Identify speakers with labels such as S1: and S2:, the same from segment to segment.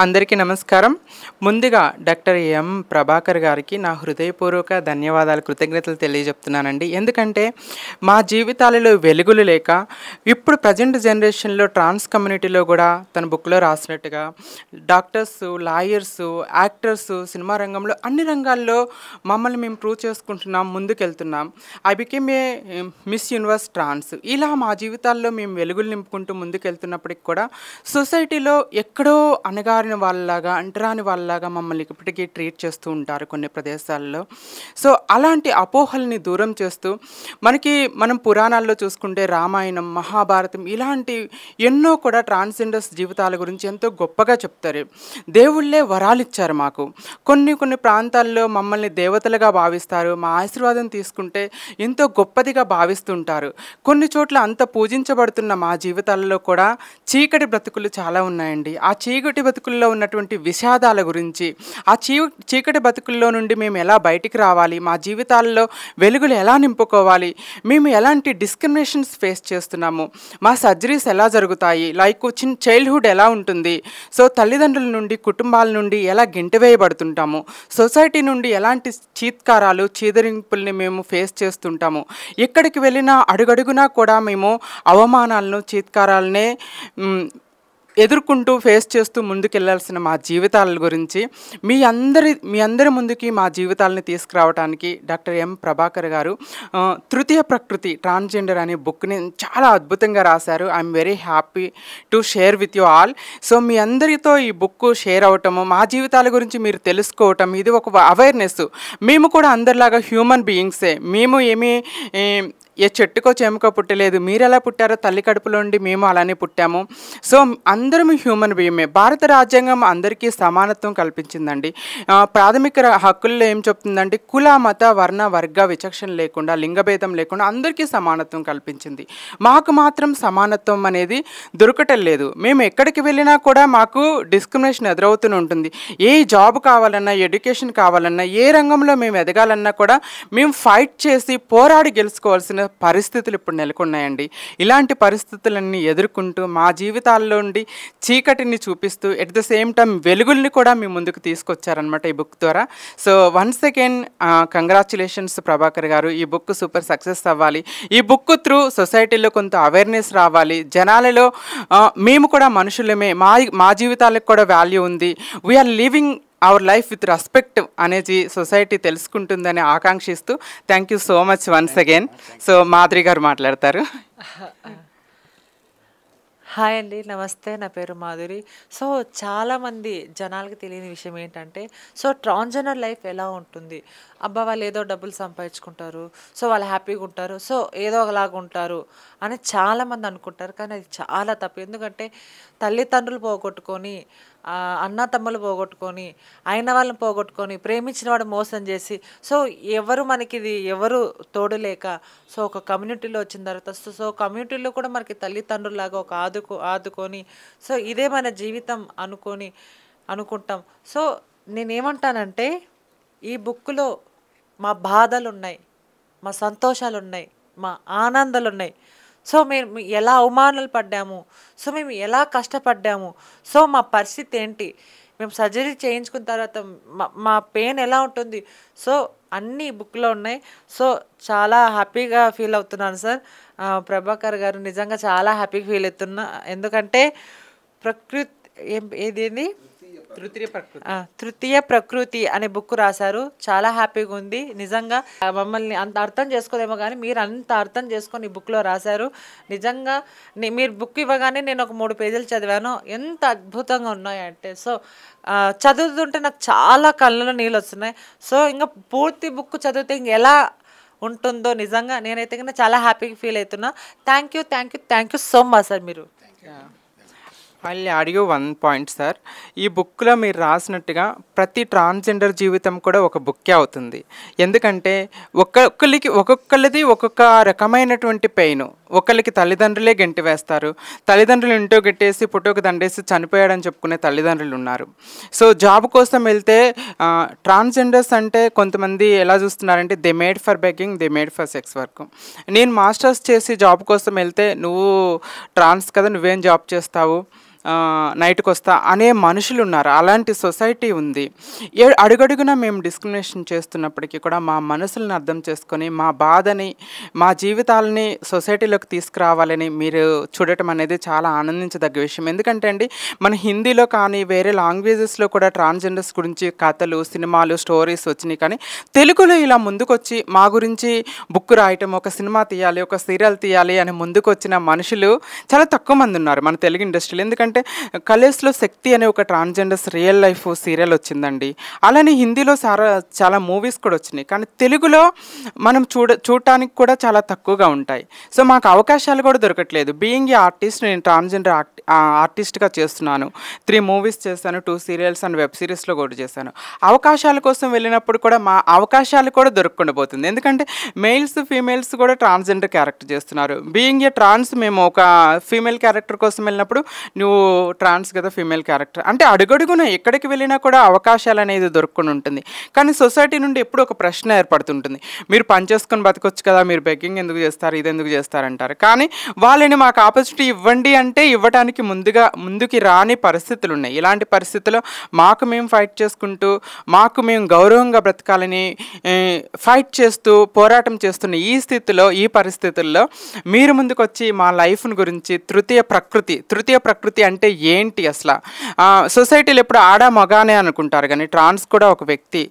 S1: అందరికీ నమస్కారం. ముందుగా డాక్టర్ ఎం. ప్రభాకర్ గారికి నా హృదయపూర్వక ధన్యవాదాలు, కృతజ్ఞతలు తెలియజెప్తున్నానండి. ఎందుకంటే మా జీవితాలలో వెలుగులు లేక ఇప్పుడు ప్రజెంట్ జనరేషన్‌లో ట్రాన్స్ కమ్యూనిటీలో గూడా తన బుక్‌లో రాసినట్టుగా డాక్టర్సు, లాయర్సు, యాక్టర్సు, సినిమా రంగంలో అన్ని రంగాల్లో మమ్మల్ని మేము ప్రూవ్ చేసుకుంటున్నాం, ముందుకెళ్తున్నాం. I became a Miss Universe trans. ఇలా మా జీవితాల్లో మేము వెలుగులు నింపుకుంటూ ముందుకెళ్తున్నప్పటికి కూడా సొసైటీలో ఎక్కడో అణగారిన వాళ్ళలాగా, అంటరాని వాళ్ళలాగా మమ్మల్ని ఇప్పటికీ ట్రీట్ చేస్తూ ఉంటారు కొన్ని ప్రదేశాల్లో. సో, అలాంటి అపోహల్ని దూరం చేస్తూ మనం పురాణాల్లో చూసుకుంటే రామాయణం, మహాభారతం ఇలాంటి ఎన్నో కూడా ట్రాన్స్‌జెండర్స్ జీవితాల గురించి ఎంతో గొప్పగా చెప్తారు. దేవుళ్ళే వరాలిచ్చారు మాకు. కొన్ని ప్రాంతాల్లో మమ్మల్ని దేవతలుగా భావిస్తారు. మా ఆశీర్వాదం తీసుకుంటే ఎంతో గొప్పదిగా భావిస్తుంటారు. కొన్ని చోట్ల అంత పూజించబడుతున్న మా జీవితాలలో కూడా చీకటి బ్రతుకులు చాలా ఉన్నాయండి. ఆ చీకటి బతుకుల్లో ఉన్నటువంటి విషాదాల గురించి, ఆ చీకటి బతుకుల్లో నుండి మేము ఎలా బయటికి రావాలి, మా జీవితాల్లో వెలుగులు ఎలా నింపుకోవాలి, మేము ఎలాంటి డిస్క్రిమినేషన్స్ ఫేస్ చేస్తున్నాము, మా సర్జరీస్ ఎలా జరుగుతాయి, లైక్ చైల్డ్‌హుడ్ ఎలా ఉంటుంది, సో తల్లిదండ్రుల నుండి, కుటుంబాల నుండి ఎలా గెంటివేయబడుతుంటాము, సొసైటీ నుండి ఎలాంటి చీత్కారాలు, చీదరింపుల్ని మేము ఫేస్ చేస్తుంటాము. ఎక్కడికి వెళ్ళినా అడుగడుగునా కూడా మేము అవమానాలను, చీత్కారాలనే ఎదుర్కొంటూ ఫేస్ చేస్తూ ముందుకెళ్లాల్సిన మా జీవితాల గురించి మీ అందరి ముందుకి మా జీవితాలని తీసుకురావడానికి డాక్టర్ ఎం. ప్రభాకర్ గారు తృతీయ ప్రకృతి ట్రాన్స్‌జెండర్ అనే బుక్‌ని చాలా అద్భుతంగా రాశారు. I'm very happy to share with you all. So, మీ అందరితో ఈ బుక్ షేర్ అవ్వటము, మా జీవితాల గురించి మీరు తెలుసుకోవటం, ఇది ఒక అవేర్‌నెస్. మేము కూడా అందరిలాగా హ్యూమన్ బీయింగ్సే. మేము ఏ చెట్టుకో చేమకో పుట్టలేదు. మీరెలా పుట్టారో తల్లి కడుపులో నుండి మేము అలానే పుట్టాము. సో, అందరం హ్యూమన్ బీయింగే. భారత రాజ్యాంగం అందరికీ సమానత్వం కల్పించిందండి. ప్రాథమిక హక్కుల్లో ఏం చెప్తుందంటే కుల, మత, వర్ణ, వర్గ విచక్షణ లేకుండా, లింగభేదం లేకుండా అందరికీ సమానత్వం కల్పించింది. మాకు మాత్రం సమానత్వం అనేది దొరకటం లేదు. మేము ఎక్కడికి వెళ్ళినా కూడా మాకు డిస్క్రిమినేషన్ ఎదురవుతూనే ఉంటుంది. ఏ జాబ్ కావాలన్నా, ఎడ్యుకేషన్ కావాలన్నా, ఏ రంగంలో మేము ఎదగాలన్నా కూడా మేము ఫైట్ చేసి పోరాడి గెలుచుకోవాల్సిన పరిస్థితులు ఇప్పుడు నెలకొన్నాయండి. ఇలాంటి పరిస్థితులన్నీ ఎదుర్కొంటూ మా జీవితాల్లో నుండి చీకటిని చూపిస్తూ ఎట్ ద సేమ్ టైం వెలుగుల్ని కూడా మీ ముందుకు తీసుకొచ్చారనమాట ఈ బుక్ ద్వారా. So, once again congratulations Prabhakar గారు. ఈ బుక్ సూపర్ సక్సెస్ అవ్వాలి. ఈ బుక్ త్రూ సొసైటీలో కొంత అవేర్నెస్ రావాలి. జనాలలో మేము కూడా మనుషులమే, మా జీవితాలకు కూడా వాల్యూ ఉంది, we are living our life with respect అనేది సొసైటీ తెలుసుకుంటుందని ఆకాంక్షిస్తూ thank you so much once again. So, Madhuri garu మాట్లాడతారు.
S2: హాయ్ అండి, నమస్తే. నా పేరు మాధురి. సో, చాలామంది జనాలకి తెలియని విషయం ఏంటంటే, సో ట్రాన్స్‌జెండర్ లైఫ్ ఎలా ఉంటుంది, అబ్బా వాళ్ళు ఏదో డబ్బులు సంపాదించుకుంటారు, సో వాళ్ళు హ్యాపీగా ఉంటారు, సో ఏదో ఒకలాగా ఉంటారు అని చాలామంది అనుకుంటారు. కానీ అది చాలా తప్పు. ఎందుకంటే తల్లిదండ్రులు పోగొట్టుకొని, అన్న తమ్ములు పోగొట్టుకొని, అయిన వాళ్ళని పోగొట్టుకొని, ప్రేమించిన వాడు మోసం చేసి, సో ఎవరు తోడు లేక, సో ఒక కమ్యూనిటీలో వచ్చిన తర్వాత సో కమ్యూనిటీలో కూడా మనకి తల్లిదండ్రులాగా ఒక ఆదుకొని, సో ఇదే మన జీవితం అనుకుంటాం. సో నేనేమంటానంటే, ఈ బుక్లో మా బాధలున్నాయి, మా సంతోషాలున్నాయి, మా ఆనందాలున్నాయి. సో మేము ఎలా అవమానాలు పడ్డాము, సో మేము ఎలా కష్టపడ్డాము, సో మా పరిస్థితి ఏంటి, మేము సర్జరీ చేయించుకున్న తర్వాత మా పెయిన్ ఎలా ఉంటుంది, సో అన్నీ బుక్లో ఉన్నాయి. సో చాలా హ్యాపీగా ఫీల్ అవుతున్నాను సార్. ప్రభాకర్ గారు నిజంగా చాలా హ్యాపీగా ఫీల్ అవుతున్నా. ఎందుకంటే ఏదేంది తృతీయ ప్రకృతి అనే బుక్ రాశారు. చాలా హ్యాపీగా ఉంది. నిజంగా మమ్మల్ని అంత అర్థం చేసుకోలేమో కానీ మీరు అంత అర్థం చేసుకొని ఈ బుక్లో రాశారు. నిజంగా మీరు బుక్ ఇవ్వగానే నేను ఒక 3 పేజీలు చదివాను. ఎంత అద్భుతంగా ఉన్నాయంటే, సో చదువుతుంటే నాకు చాలా కళ్ళలో నీళ్ళు వస్తున్నాయి. సో ఇంకా పూర్తి బుక్ చదివితే ఎలా ఉంటుందో నిజంగా నేనైతే కన్నా చాలా హ్యాపీగా ఫీల్ అవుతున్నా. Thank you so much sir. మీరు
S1: మళ్ళీ అడిగే వన్ పాయింట్ సార్, ఈ బుక్లో మీరు రాసినట్టుగా ప్రతి ట్రాన్స్‌జెండర్ జీవితం కూడా ఒక బుక్కే అవుతుంది. ఎందుకంటే ఒక్కొక్కరిది ఒక్కొక్క రకమైనటువంటి పెయిన్. ఒకళ్ళకి తల్లిదండ్రులే గెంటి వేస్తారు, తల్లిదండ్రులు ఇంటో గెట్టేసి పుట్టోకి దండేసి చనిపోయాడని చెప్పుకునే తల్లిదండ్రులు ఉన్నారు. సో జాబ్ కోసం వెళ్తే ట్రాన్స్‌జెండర్స్ అంటే కొంతమంది ఎలా చూస్తున్నారంటే they made for begging, they made for sex work. నేను మాస్టర్స్ చేసి జాబ్ కోసం వెళ్తే నువ్వు ట్రాన్స్ కదా, నువ్వేం జాబ్ చేస్తావు, నైట్కి వస్తా అనే మనుషులు ఉన్నారు. అలాంటి సొసైటీ ఉంది. అడుగడుగునా మేము డిస్క్రిమినేషన్ చేస్తున్నప్పటికీ కూడా మా మనసులను అర్థం చేసుకొని మా బాధని, మా జీవితాలని సొసైటీలోకి తీసుకురావాలని మీరు చూడటం అనేది చాలా ఆనందించదగ్గ విషయం. ఎందుకంటే అండి, మన హిందీలో కానీ వేరే లాంగ్వేజెస్లో కూడా ట్రాన్స్జెండర్స్ గురించి కథలు, సినిమాలు, స్టోరీస్ వచ్చినాయి. కానీ తెలుగులో ఇలా ముందుకొచ్చి మా గురించి బుక్ రాయటం, ఒక సినిమా తీయాలి, ఒక సీరియల్ తీయాలి అని ముందుకు వచ్చిన మనుషులు చాలా తక్కువ మంది ఉన్నారు మన తెలుగు ఇండస్ట్రీలో. ఎందుకంటే కలేజ్లో శక్తి అనే ఒక ట్రాన్స్జెండర్స్ రియల్ లైఫ్ సీరియల్ వచ్చిందండి. అలానే హిందీలో చాలా మూవీస్ కూడా వచ్చినాయి. కానీ తెలుగులో మనం చూడటానికి కూడా చాలా తక్కువగా ఉంటాయి. సో మాకు అవకాశాలు కూడా దొరకట్లేదు. బీయింగ్ ఏ ఆర్టిస్ట్, నేను ట్రాన్స్జెండర్ ఆర్టిస్ట్గా చేస్తున్నాను. 3 మూవీస్ చేశాను, 2 సీరియల్స్ అండ్ వెబ్ సిరీస్లో కూడా చేశాను. అవకాశాల కోసం వెళ్ళినప్పుడు కూడా మా అవకాశాలు కూడా దొరకకుండా పోతుంది. ఎందుకంటే మెయిల్స్, ఫీమేల్స్ కూడా ట్రాన్స్జెండర్ క్యారెక్టర్ చేస్తున్నారు. బీయింగ్ ఏ ట్రాన్స్, మేము ఒక ఫీమేల్ క్యారెక్టర్ కోసం వెళ్ళినప్పుడు నువ్వు ట్రాన్స్ కదా, ఫీమేల్ క్యారెక్టర్ అంటే అడుగడుగున ఎక్కడికి వెళ్ళినా కూడా అవకాశాలు అనేది దొరుకుని ఉంటుంది. కానీ సొసైటీ నుండి ఎప్పుడు ఒక ప్రశ్న ఏర్పడుతుంటుంది, మీరు పని చేసుకొని బతకొచ్చు కదా, మీరు బెగ్గింగ్ ఎందుకు చేస్తారు, ఇది ఎందుకు చేస్తారంటారు. కానీ వాళ్ళని మాకు ఆపర్చునిటీ ఇవ్వండి అంటే ఇవ్వడానికి ముందుకి రాని పరిస్థితులు ఉన్నాయి. ఇలాంటి పరిస్థితుల్లో మాకు మేము ఫైట్ చేసుకుంటూ, మాకు మేము గౌరవంగా బ్రతకాలని ఫైట్ చేస్తూ, పోరాటం చేస్తున్న ఈ పరిస్థితుల్లో మీరు ముందుకు వచ్చి మా లైఫ్ని గురించి తృతీయ ప్రకృతి అంటే ఏంటి అసలు, సొసైటీలో ఎప్పుడు ఆడా మగానే అనుకుంటారు. కానీ ట్రాన్స్ కూడా ఒక వ్యక్తి,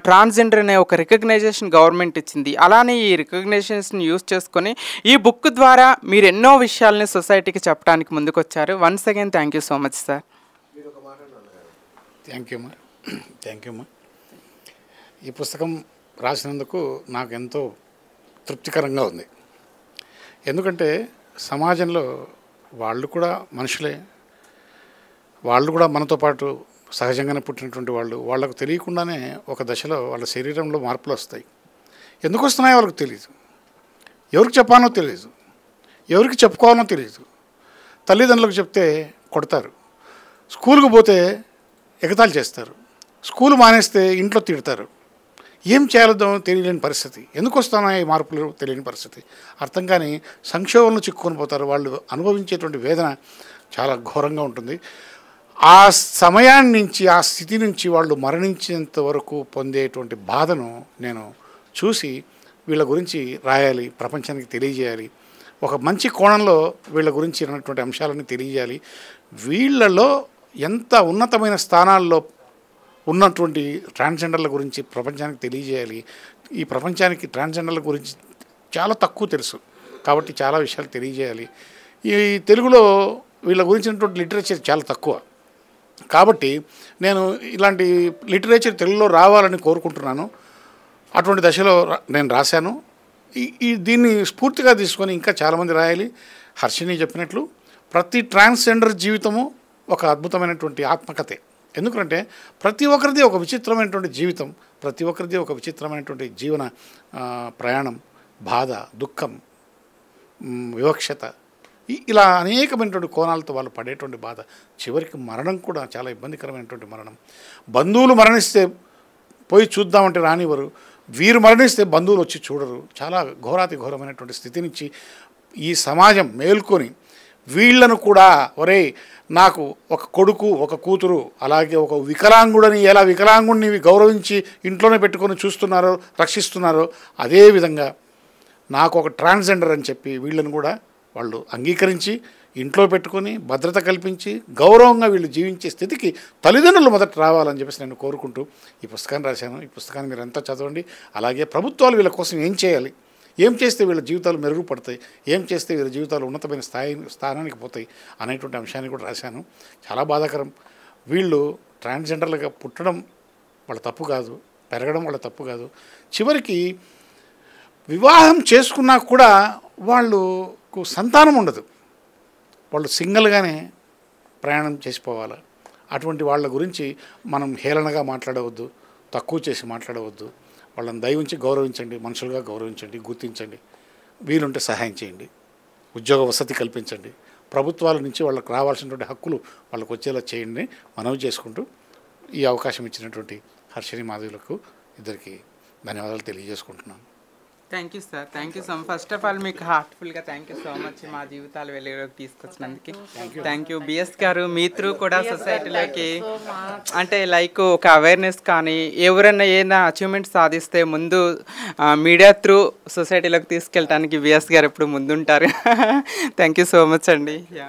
S1: ట్రాన్స్జెండర్ అనే ఒక రికగ్నైజేషన్ గవర్నమెంట్ ఇచ్చింది. అలానే ఈ రికగ్నైజేషన్ యూజ్ చేసుకొని ఈ బుక్ ద్వారా మీరు ఎన్నో విషయాలని సొసైటీకి చెప్పడానికి ముందుకు వచ్చారు. Once again thank you so much sir.
S3: Thank you అమ్మా. ఈ పుస్తకం రాసినందుకు నాకు ఎంతో తృప్తికరంగా ఉంది. ఎందుకంటే సమాజంలో వాళ్ళు కూడా మనుషులే, వాళ్ళు కూడా మనతో పాటు సహజంగానే పుట్టినటువంటి వాళ్ళకు తెలియకుండానే ఒక దశలో వాళ్ళ శరీరంలో మార్పులు వస్తాయి. ఎందుకు వస్తున్నాయో వాళ్ళకి తెలియదు, ఎవరికి చెప్పానో తెలియదు, ఎవరికి చెప్పుకోవాలో తెలియదు. తల్లిదండ్రులకు చెప్తే కొడతారు, స్కూల్కి పోతే ఎగతాళి చేస్తారు, స్కూల్ మానేస్తే ఇంట్లో తిడతారు. ఏం చేయాలో తెలియలేని పరిస్థితి, ఎందుకు వస్తానో ఈ మార్పులు తెలియని పరిస్థితి, అర్థం కానీ సంక్షోభంలో చిక్కుకొని పోతారు. వాళ్ళు అనుభవించేటువంటి వేదన చాలా ఘోరంగా ఉంటుంది. ఆ సమయాన్ని నుంచి, ఆ స్థితి నుంచి వాళ్ళు మరణించేంత వరకు పొందేటువంటి బాధను నేను చూసి వీళ్ళ గురించి రాయాలి, ప్రపంచానికి తెలియజేయాలి. ఒక మంచి కోణంలో వీళ్ళ గురించి ఉన్నటువంటి అంశాలను తెలియజేయాలి. వీళ్ళలో ఎంత ఉన్నతమైన స్థానాల్లో ఉన్నటువంటి ట్రాన్స్జెండర్ల గురించి ప్రపంచానికి తెలియజేయాలి. ఈ ప్రపంచానికి ట్రాన్స్జెండర్ల గురించి చాలా తక్కువ తెలుసు కాబట్టి చాలా విషయాలు తెలియజేయాలి. ఈ తెలుగులో వీళ్ళ గురించినటువంటి లిటరేచర్ చాలా తక్కువ కాబట్టి నేను ఇలాంటి లిటరేచర్ తెలుగులో రావాలని కోరుకుంటున్నాను. అటువంటి దశలో నేను రాశాను. దీన్ని స్ఫూర్తిగా తీసుకొని ఇంకా చాలామంది రాయాలి. హర్షిని చెప్పినట్లు ప్రతి ట్రాన్స్జెండర్ జీవితము ఒక అద్భుతమైనటువంటి ఆత్మకథే. ఎందుకంటే ప్రతి ఒక్కరిది ఒక విచిత్రమైనటువంటి జీవితం, ప్రతి ఒక్కరిది ఒక విచిత్రమైనటువంటి జీవన ప్రయాణం, బాధ, దుఃఖం, వివక్షత, ఇలా అనేకమైనటువంటి కోణాలతో వాళ్ళు పడేటువంటి బాధ. చివరికి మరణం కూడా చాలా ఇబ్బందికరమైనటువంటి మరణం. బంధువులు మరణిస్తే పోయి చూద్దామంటే రానివ్వరు, వీరు మరణిస్తే బంధువులు వచ్చి చూడరు. చాలా ఘోరాతి ఘోరమైనటువంటి స్థితి నుంచి ఈ సమాజం మేల్కొని వీళ్లను కూడా, ఒరే నాకు ఒక కొడుకు, ఒక కూతురు, అలాగే ఒక వికలాంగుడని ఎలా వికలాంగుడిని గౌరవించి ఇంట్లోనే పెట్టుకొని చూస్తున్నారో, రక్షిస్తున్నారో, అదేవిధంగా నాకు ఒక ట్రాన్స్జెండర్ అని చెప్పి వీళ్ళను కూడా వాళ్ళు అంగీకరించి ఇంట్లో పెట్టుకొని భద్రత కల్పించి గౌరవంగా వీళ్ళు జీవించే స్థితికి తల్లిదండ్రులు మొదట రావాలని చెప్పేసి నేను కోరుకుంటూ ఈ పుస్తకాన్ని రాశాను. ఈ పుస్తకాన్ని మీరు ఎంతో చదవండి. అలాగే ప్రభుత్వాలు వీళ్ళ కోసం ఏం చేయాలి, ఏం చేస్తే వీళ్ళ జీవితాలు మెరుగుపడతాయి, ఏం చేస్తే వీళ్ళ జీవితాలు ఉన్నతమైన స్థానానికి పోతాయి అనేటువంటి అంశాన్ని కూడా రాశాను. చాలా బాధాకరం. వీళ్ళు ట్రాన్స్జెండర్లుగా పుట్టడం వాళ్ళ తప్పు కాదు, పెరగడం వాళ్ళ తప్పు కాదు. చివరికి వివాహం చేసుకున్నా కూడా వాళ్ళకు సంతానం ఉండదు, వాళ్ళు సింగిల్గానే ప్రయాణం చేసిపోవాలి. అటువంటి వాళ్ళ గురించి మనం హేళనగా మాట్లాడవద్దు, తక్కువ చేసి మాట్లాడవద్దు. వాళ్ళని దయ ఉంచి గౌరవించండి, మనుషులుగా గౌరవించండి, గుర్తించండి. వీలుంటే సహాయం చేయండి, ఉద్యోగ వసతి కల్పించండి, ప్రభుత్వాల నుంచి వాళ్ళకి రావాల్సినటువంటి హక్కులు వాళ్ళకు వచ్చేలా చేయండి మనవి చేసుకుంటూ ఈ అవకాశం ఇచ్చినటువంటి హర్షిని మాధవులకు ఇద్దరికి ధన్యవాదాలు తెలియజేసుకుంటున్నాను.
S1: Thank you sir, thank you so much. First of all మీకు హార్ట్ఫుల్గా థ్యాంక్ యూ సో మచ్ మా జీవితాలు వెలుగులోకి తీసుకొచ్చినందుకు. థ్యాంక్ యూ బిఎస్ గారు. మీ త్రూ కూడా సొసైటీలోకి అంటే లైక్ ఒక అవేర్నెస్ కానీ ఎవరైనా ఏదైనా అచీవ్మెంట్ సాధిస్తే ముందు మీడియా త్రూ సొసైటీలోకి తీసుకెళ్ళడానికి బిఎస్ గారు ఎప్పుడు ముందుంటారు. థ్యాంక్ యూ సో మచ్ అండి. యా.